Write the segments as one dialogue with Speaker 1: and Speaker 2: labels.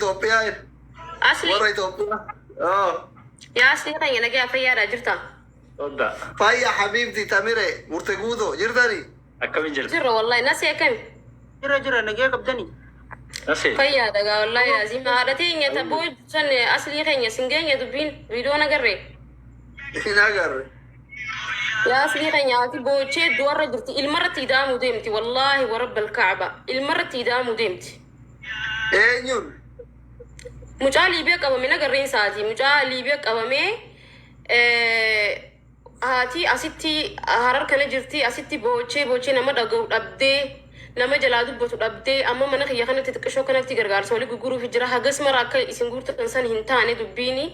Speaker 1: توبيا
Speaker 2: أصلي
Speaker 1: ورا توبيا
Speaker 2: يا أصلي خير نجي أفيا راجرتا
Speaker 3: Oda.
Speaker 1: فاي حبيبتي تاميري مرتقودو جرداني
Speaker 3: Akkamiin jirti?
Speaker 2: جرا والله ناسي كم
Speaker 4: jira nagee qabdani
Speaker 3: Nasi.
Speaker 2: فيا دقا والله لازم هذا تيجي تبوي سن أصلي خير سنجين يدبين فيديو نجري
Speaker 1: ناقر
Speaker 2: يا أصلي خير يا تبوي شيء دوار رجرتي المرة تدام ودمتي والله ورب الكعبة المرة تدام ودمتي
Speaker 1: ايه نيون
Speaker 2: mucaa liibiyaa qabame nagarreen isaati mucaa liibiyaa qabame haati asitti harar kana jirti asitti boochee nama dhaga'u dhabdee nama jalaa dubbatu dhabdee amma mana kiyya kanatti xiqqishoo kanatti gargaarsa walii gurguruuf jira hagas mara akka isin guurtan san hin taane dubbiini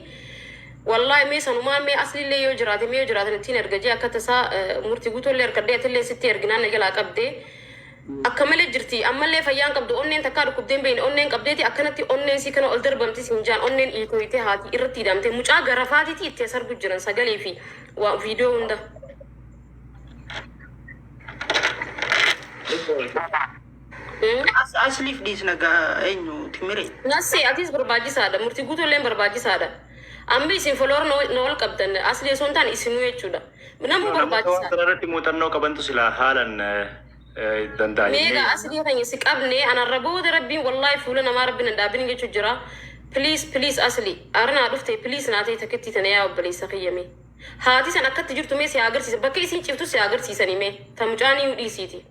Speaker 2: wallahi mee sanumaan mee aslillee yoo jiraate mee yoo jiraatan ittiin ergajee akka tasaa murtii guutuullee ergadee atillee sitti erginaan na jalaa qabdee akka malee jirti ammallee fayyaan qabdu onneen takkaa dhukkubdeen beeyne onneen qabdeeti akkanatti onneen si kana ol darbamti sinjaan onneen iitooyite haati irratti hidhamte mucaa garafaatiiti itti sarbu jiran sagalee fi waa viidiyoo hunda
Speaker 4: asliif dhiisnagaa eenyu timire
Speaker 2: nasi atis barbaachisaadha murtii guutuulleen barbaachisaadha amma isin foloor nool qabdan asli sontaan isinuu jechuudha namuu barbaachisaadha
Speaker 3: Irratti muuxannoo qabantu silaa haalan danda'anii.
Speaker 2: meega asli kan si qabne anarra booda rabbiin wallahi fuula namaa rabbiin dhaabin jechu jira please asli arna dhufte please naatee takkitti tana yaa obboleessa kiyyame haati san akkatti jirtu mee si agarsiisa bakka isin ciftu si agarsiisanii mee ta mucaanii dhiisiiti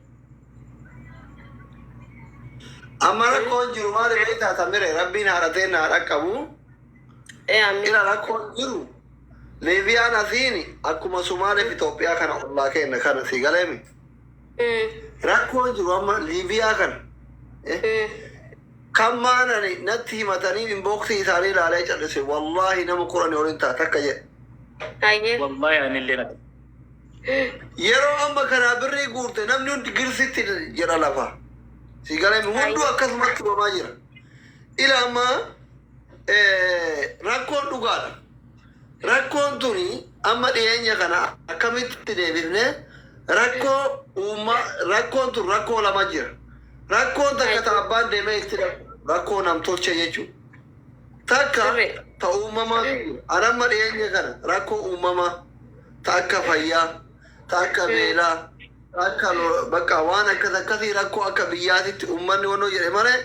Speaker 1: amma rakkoon jiru maali beektaa tamire rabbiin haadhatee na dhaqqabu
Speaker 2: amin
Speaker 1: ila rakkoon jiru liibiyaan asiini akkuma Somaaliif Itoophiyaa kana ollaa kenna kana si galeemi rakkoon jiru amma liibiyaa kana kan maanani natti himatanii inboksii isaanii ilaalee callise wallahi nama qurani olin taata akka jedhe
Speaker 2: hayyee
Speaker 3: Wallahi anillee nati.
Speaker 1: yeroo amma kanaa birrii guurte namni hundi girsitti jedha lafa si galeemi hunduu akkasumatti himamaa jira ila amma rakkoon dhugaadha rakkoon tuni amma dhiyeenya kana akkamitti deebifne rakkoon tun rakkoo lama jira rakkoon takka ta abbaan deemee itti rakkoo namtolche jechuu takka ta uumamaa anamma dhiyeenya kana rakkoo uumamaa ta akka fayyaa ta akka beelaa ta akka bakka waan akkasii rakkoo akka biyyaatitti uummanni wannoo jedhe malee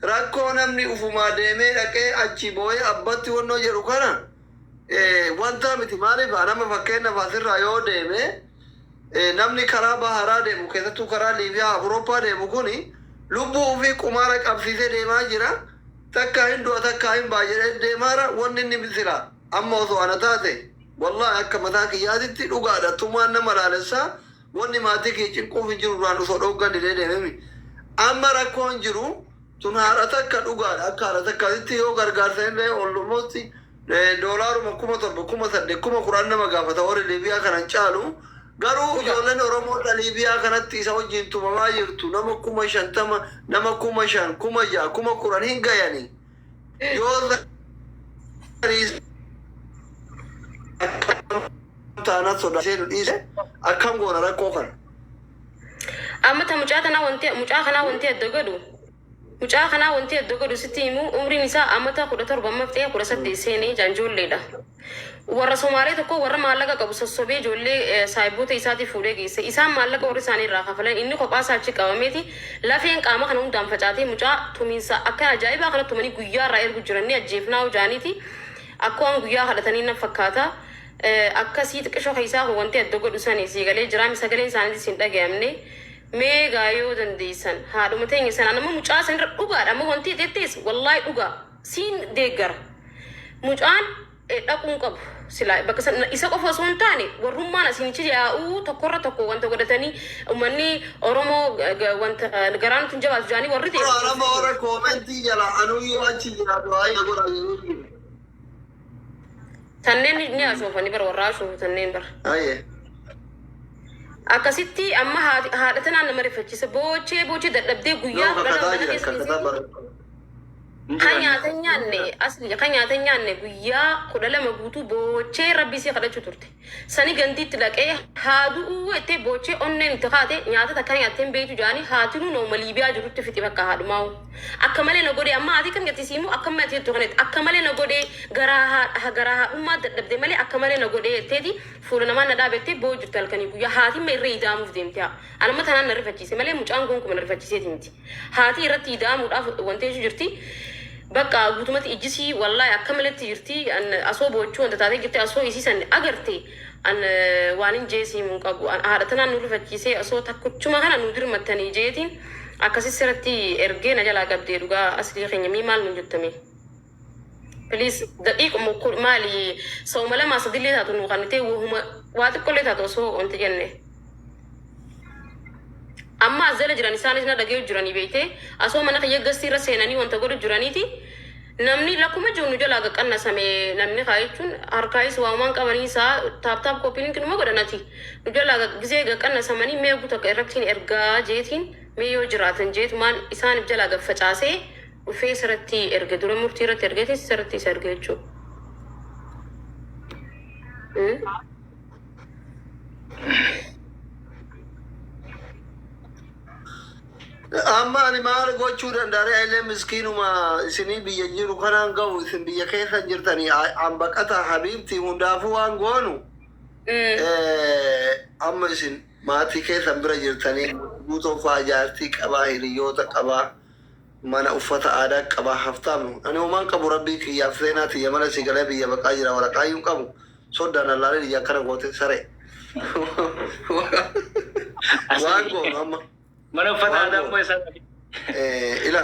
Speaker 1: rakkoo namni ufumaa deemee dhaqee achi boo'ee abbatti wannoo jedhu kana wanta miti maaliif anama fakkeenyaaf asirraa yoo deeme namni karaa baharaa deemu keessattuu karaa liibiyaa Awurooppaa deemu kuni lubbuu ofii qumaara qabsiisee deemaa jira takka hin du'a takka hin baay'ee deemaara wanni inni misila amma osoo ana taate wallahi akka mataa kiyyaatitti dhugaadha tumaan nama laalessaa wanni maatii kee cinquuf hin jiru duraan osoo dhoggan didee deememi amma rakkoon jiru tun haadha takka dhugaadha akka haadha takkaatti yoo gargaarsa illee ollumotti doolaaruma 7,000 10,000 nama gaafata warri liibiyaa kanan caalu garuu ijoolleen Oromoo liibiyaa kanatti isa wajjin tumamaa jirtu nama 50,000 nama 5,000 6,000 10,000 hin gayanii yoo taanat sodaasee nu dhiise akkam goona rakkoo kana
Speaker 2: amma ta mucaa kanaa wanti adda godhu mucaa kanaa wanti adda godhu sitti himu umriin isaa ammata 17 maftee 18 seenee jaanjoolleedha warra Somaalee tokko warra maallaqa qabu sossobee ijoollee saayiboota isaatii fuudhee geesse isaan maallaqa warri isaanii irraa kafalan inni kophaa isaa achi qabameeti lafeen qaama kana hundaan facaatee mucaa tumiinsa akka ajaa'ibaa kana tumanii guyyaa irraa ergu jiranii ajjeefnaa hojaaniiti akkuma guyyaa kadhatanii na fakkaata akkasii xiqqishoo keessaa wanti adda godhu sanii siigalee jiraami sagaleen isaaniitis hin dhaga'amne meegaa yoo dandeessan haadhuma teenya sana nama mucaa sanirra dhugaadha amma wanti xexxees wallahi dhugaa siin deeggara mucaan dhaquun qabu sila bakka isa qofa osoo hin taane warrummaan asinichi yaa'uu tokkorra tokko wanta godhatanii uummanni Oromoo wanta garaan tun jabaatu jaanii warri ta'e
Speaker 1: nama warra koomentii jala anuyyuu achi jira du'aa godha yeroo
Speaker 2: tanneen ni asoofanii bara warraa asoofu tanneen bara akkasitti amma haadha tanaan nama rifachiisa boochee dadhabdee guyyaa Kanyaatanyaan asli kanyaatanyaan guyyaa kudha lama guutuu boochee rabbii si kadhachuu turte. Sani gandiitti dhaqee haaduu itti boochee onneen itti kaate nyaata takka nyaatteen beektu jaanii haatinuun ooma Liibiyaa jirutti fixi bakka haadhumaa'u. Akka malee na godhee amma ati kan gattisiimu akka malee ati tuqanetti akka malee na godhee garaa haadhummaa dadhabde malee akka malee na godhee jetteeti fuula namaa na dhaabettee boo jirtu halkanii guyyaa haatiin ma irra ida'amuuf deemte haa. Anamma tanaan na rifachiise malee mucaan kun kuma na rifachiiseeti miti. Haati irratti ida'amuudhaaf wanteessu jirti. Bakka guutumatti ijjisii wallahi akka malatti jirti asoo boochuu wanta taatee jirti asoo isiisan agarte an waan hin jeesii mun qabu haadha tanaan nu rifachiisee asoo takkuchuma kana nu dirmattanii jeetiin akkasis irratti ergee na jalaa qabdee dhugaa aslii keenya mii maal nun jettame please daqiiquma maali sawma lamaa sadillee taatu nu kannitee waa xiqqollee taatu osoo wanti jenne amma azala jiran isaanis na dhagee jiranii beekte asoo mana kiyya gastii irra seenanii wanta godhu jiraniiti namni lakkuma jiru nu jalaa qaqqannasame namni kaayechuun harkaayis waamaan qabanii isaa taaptaap kooppiin kinuma godhanati nu jalaa gisee qaqqannasamanii mee guuta irrattiin ergaa jeetiin mee yoo jiraatan jeetumaan isaaniif jalaa gaffacaasee dhufee sirratti erge dura murtii irratti ergeetiin sirratti isa erge jechuudha.
Speaker 1: Amma ani maal gochuu danda'ee illee miskiinuma isinii biyya jiru kanaan ga'u isin biyya keessa jirtanii hambaqata habiibti hundaafuu waan goonu amma isin maatii keessan bira jirtanii guutuu fa'aa jaartii qabaa hiriyoota qabaa mana uffata aadaa qabaa haftaamnu ani homaan qabu rabbii kiyyaaf seenaa tiyya mana si galee biyya baqaa jira waraqaayyuun qabu soddaan allaalee biyya akkana goote saree waan goonu amma.
Speaker 3: Mana uffata aadaa immoo isaa
Speaker 1: ila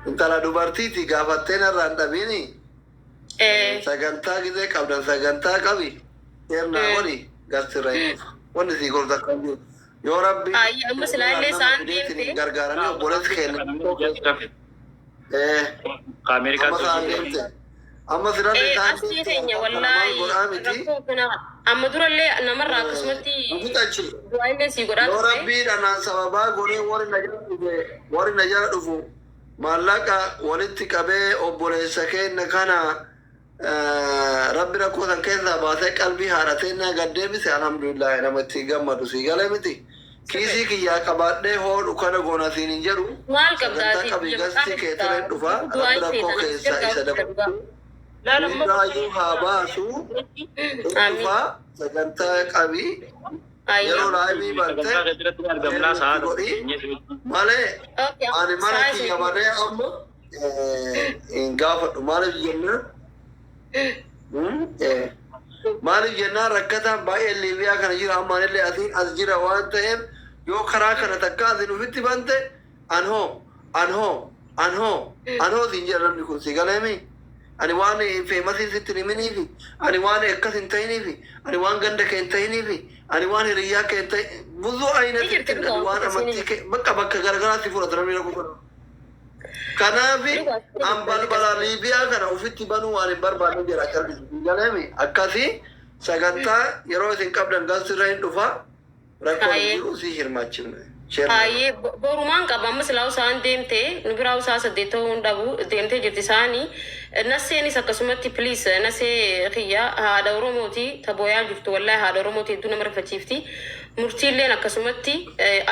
Speaker 1: intala dubartiiti gaafattee narraan dhabiini sagantaa gisee qabdan sagantaa qabi seernaa wali gastirra wanni sii gorta kan jiru yoo rabbi
Speaker 2: amma silaallee isaan deemte
Speaker 1: gargaaranii obboleessi kenna
Speaker 3: Ameerikaa
Speaker 1: amma silaallee isaan
Speaker 2: asii teenya wallaahi rakkoo kana amma durallee namarraa akkasumatti du'aallee sii godhaa
Speaker 1: yoo rabbiidhaan sababaa godhee warri na jala dhufu maallaqa walitti qabee obboleessa kenna kana rabbi rakkoo san keessaa baasee qalbii haadhateenyaa gaddeebise alhamdulillah namatti gammadu sii galee miti kiisii kiyyaa qabaadhee hoodhu kana goona siin hin jedhu
Speaker 2: maal qabdaati
Speaker 1: qabii gastii kee ture dhufa rabbi rakkoo keessaa isa dabalu Ibrahim habasu dhufa sagantaa qabii yeroo laabii bante godhi malee ani mana kiyya malee amma hin gaafadhu maaliif jennaan rakkataan baay'ee Liibiyaa kana jira ammaan illee asiin as jira waan ta'eef yoo karaa kana takka asin ufitti bante anhoo siin jedha namni kun si galeemi ani waan feemasii sitti himiniifi ani waan akkas hin ta'iniifi ani waan ganda kee hin ta'iniifi ani waan hiriyyaa kee hin ta'in buzuu aynatti waan amantii kee bakka garagaraatti fudhata namni rakku kanaafi an balbala Liibiyaa kana ufitti banuu waan hin barbaanne jira calbisu galeemi akkasii sagantaa yeroo isin qabdan gasirra hin dhufa rakkoon jiru si hirmaachifne
Speaker 2: Aye, borumaan qaba amma silaa usaan deemte nu biraa usaa saddeettoo hundabu deemte jirti isaanii naseenis akkasumatti please nasee kiyya haadha Oromooti tabooyaa jirtu wallahi haadha Oromooti hedduu nama rifachiifti murtiilleen akkasumatti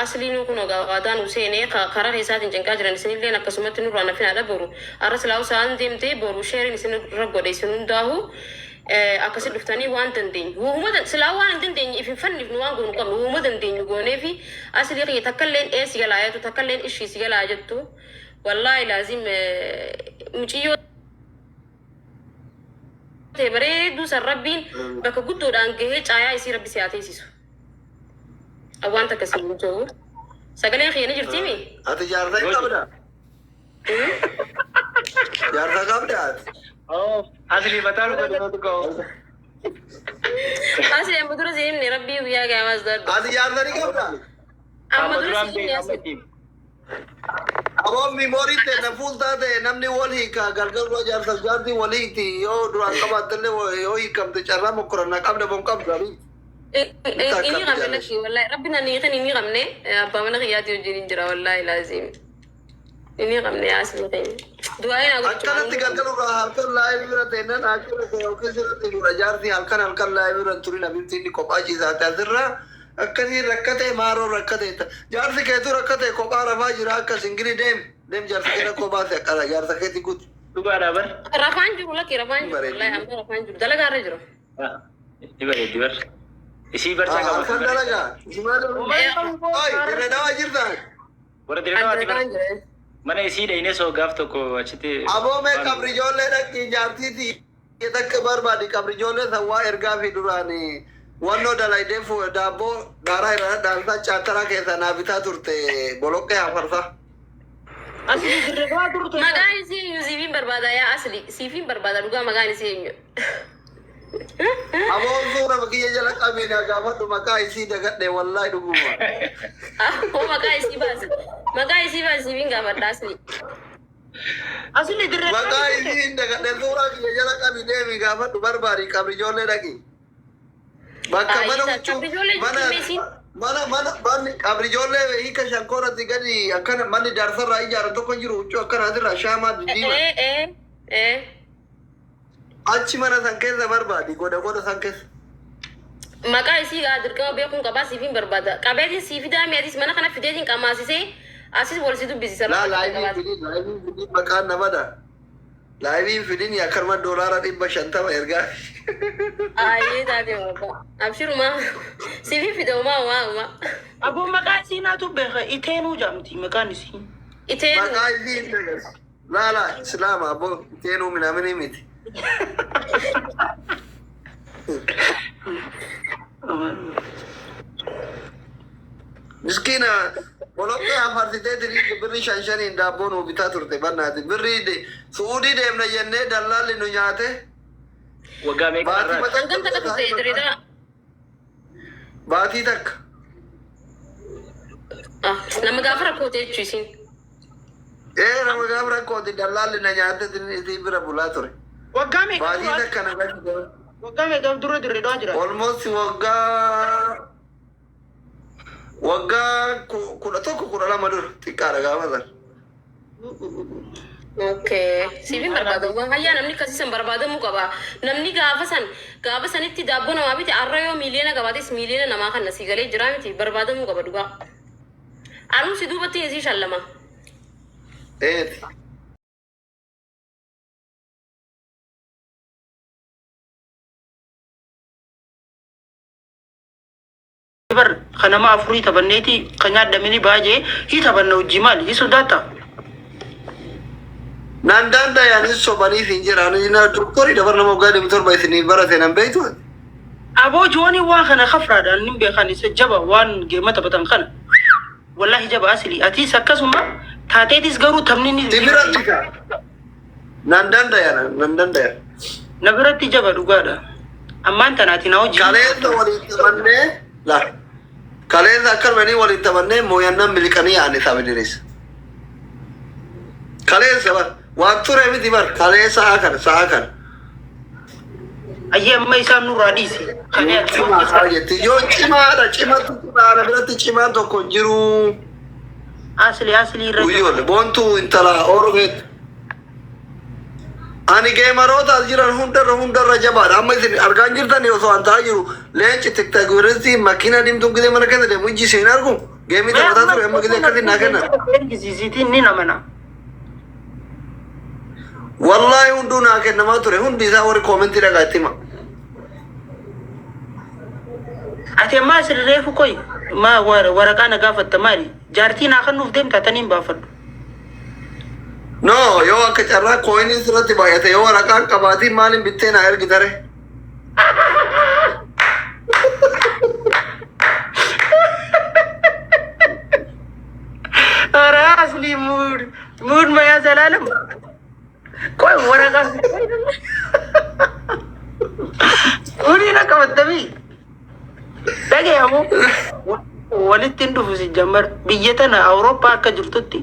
Speaker 2: asliin kun ogaadaan useenee karaa keessaatiin cinqaa jiran isinilleen akkasumatti nurraa nafinaadha boru arra silaa usaan deemte boru sheerin isin irra godhe isin hundaahu akkasi dhuftanii waan dandeenyu wuhuma silaa waan dandeenyu ifin fanniif nu waan goonu qabnu wuhuma dandeenyu gooneefi asli qiyya takkalleen si galaayatu takkalleen ishii si galaa jettu wallaahi laazim muciyyoo ta'e bareedduu san rabbiin bakka guddoodhaan gahee caayaa isii rabbi si haa teessisu waan takka si hin jiru sagaleen kiyya ni jirtiimi
Speaker 1: ati jaarsa qabda jaarsa qabda
Speaker 3: asli bataan ko
Speaker 2: asli amma dura siimne rabbii guyyaa gaamas dardu
Speaker 1: ati jaarsa ni qabda
Speaker 2: amma dura siimne asli
Speaker 1: aboon memorii ta'e na fuultaa ta'e namni wal hiika gargaaruu jaarsa jaartii wal hiikti yoo duraan qabaattellee yoo hiikamte carraa mokkorannaa qabda boon qabda
Speaker 2: ini qabne laki wallahi rabbi na ni kan ini qabne abba mana qiyaati wajjin jira wallahi laazim Ini kamne asli tanya. Duain aku
Speaker 1: akkanatti galgaluudha halkan laayivii irra teennan akkana ta'e yookiin sirriitti dura jaartii halkan laayivii irra turi nabibtiin kophaa ciisaate asirraa akkasii rakkate maaroo rakkate jaarsi keetu rakkate kophaa rafaa jira akka singiri deem jaarsi keena kophaa se akkana jaarsa keetti guuti.
Speaker 3: Dhugaadhaa bar.
Speaker 2: Rafaan jiru laki rafaan jiru. Wallahi amma rafaan jiru. Dalagaa irra jiru.
Speaker 3: Bareeddi bar. Isii barcaa qaba.
Speaker 1: Halkan dalagaa. Irra dawaa jirtaan.
Speaker 3: Warra dirqama ati mana isii dhayinee soo gaaf tokko achitti.
Speaker 1: Aboomee qabri ijoollee dhaqii jaartiiti takka barbaadi qabri ijoollee sawwaa ergaa fi duraanii wannoo dalaydee daabboo gaaraa irraa dhaansaa chaataraa keessa naa bitaa turte boloqqee hafarsaa.
Speaker 4: Asli dirregaa turte.
Speaker 2: Maqaan isii Yuusifiin barbaada yaa asli. Siifiin barbaada dhugaa maqaan isii eenyu.
Speaker 1: Aboon suura bakiyya jala qabiina gaafadhu maqaa isii dagadhe wallaahi dhuguma.
Speaker 2: Maqaa isii baasi. Maqaa isii baasi siifiin gaafadha asli.
Speaker 4: Asli dirregaa turte.
Speaker 1: Maqaa isii dagadhe suura kiyya jala qabi deemi gaafadhu barbaadi qabri ijoollee dhaqi. Bakka mana huccuu mana qabri ijoollee hiika shankooratti gadi akkana manni daarsarraa ijaarame tokko jiru huccuu akkana asirraa shaamaa diddiima. Achi mana san keessa barbaadi goda san keessa.
Speaker 2: Maqaa isii dirqama beekuun qabaa siifiin barbaada. Qabeetiin siifi daamii atis mana kana fideetiin qamaasisee asis wal si dubbisisa.
Speaker 1: Laayiviin fidin maqaan namadha. Laayiviin fidin akkanuma doolaara 500 ergaa.
Speaker 2: Ayyee taatee maqaa. Abshiruma siifi fide umaa.
Speaker 4: Aboo maqaa isii naatu beeka iteenuu jaamti maqaan isii.
Speaker 2: Iteenuu.
Speaker 1: Maqaa isii laala islaama aboo iteenuu minaamini miti. Miskiina boloqqee hafartitee birrii 5 daabboo nuu bitaa turte bannaati birrii suudii deemna jennee dallaalli nu nyaate.
Speaker 3: Waggaa meeqa irraa?
Speaker 2: Hangam takka turte Dirreedaa?
Speaker 1: Baatii takka.
Speaker 2: Nama gaafa rakkoote jechuu isiin.
Speaker 1: Nama gaafa rakkooti dallaalli na nyaate isin bira bulaa ture.
Speaker 4: Waggaa meeqa
Speaker 1: Baatii
Speaker 4: dura?
Speaker 1: takka na gashi.
Speaker 4: Waggaa meeqa dura dirreedaa jira?
Speaker 1: Almost waggaa 11-12 dura xiqqaadha gaafa sana.
Speaker 2: Okay. Siifin barbaadamu. Hayyaa namni akkasiisan barbaadamuu qaba. Namni gaafa sanitti daabboo namaa biti har'a yoo miiliyoona qabaates miiliyoona namaa kan nasii galee jira miti barbaadamuu qaba dhugaa. Anuun si duubatti isii shallama.
Speaker 1: Eeti.
Speaker 4: Bar kanama afurii taphanneeti kan nyaadhamini baay'ee hii taphanna hojii maali hii sodaata.
Speaker 1: Nandaan dayaanis sobanii hin jiraan. Doktorii dabar nama waggaa 7 isinii barate nan beektu.
Speaker 4: Aboo jooni waan kana kafraadhaan nin beekan isa jaba waan geema taphatan kana. Wallahi jaba asli atis akkasuma taateetis garuu taphni ni
Speaker 1: Tibiratti ka. Nandaan dayaan.
Speaker 4: na biratti jaba dhugaadha. Ammaan tanaati na hojii.
Speaker 1: Kaleessa waliin taphannee la. Kaleessa akkanumanii waliin taphannee mooyannaan miliqanii yaa'an isaa bidiris. Kaleessa bar waan ture miti bar kaleessa sa'a kana.
Speaker 4: Ayyee amma isaan nurraa dhiisi.
Speaker 1: Cimaa jetti yoo cimaadha cimatu cimaadha biratti cimaan tokko jiru.
Speaker 4: Asli irra.
Speaker 1: Guyyoole boontuu intala Oromeet. Ani geemaroota as jiran hundarra jabaadha. Amma isin argaan jirtan osoo an ta'aa jiru leenci tiktaagirratti makiina dimtuun gidee mana keessa deemu ijji isin argu. Geemii taphataa ture amma gidee akkasiin naa kenna.
Speaker 4: Ergisiisiitiin ni namana.
Speaker 1: Wallahi hunduu naa kennamaa ture hundi isaa warri koomentii dhagaa itti hima.
Speaker 4: Ati ammaa asirreefu koy maa waraqaa na gaafatta maali? Jaartii naa kan nuuf deemta taniin baafadhu.
Speaker 1: No yoo akka carraa kooyinii sirratti baay'ate yoo waraqaan qabaatiin maaliin bittee naa ergitare.
Speaker 4: Ara asli mood maya zalaalam. Koy waraqaa. Uni na qabatamii. Dhagayamu walitti hin dhufu si jammar biyya tana Awurooppaa akka jirtutti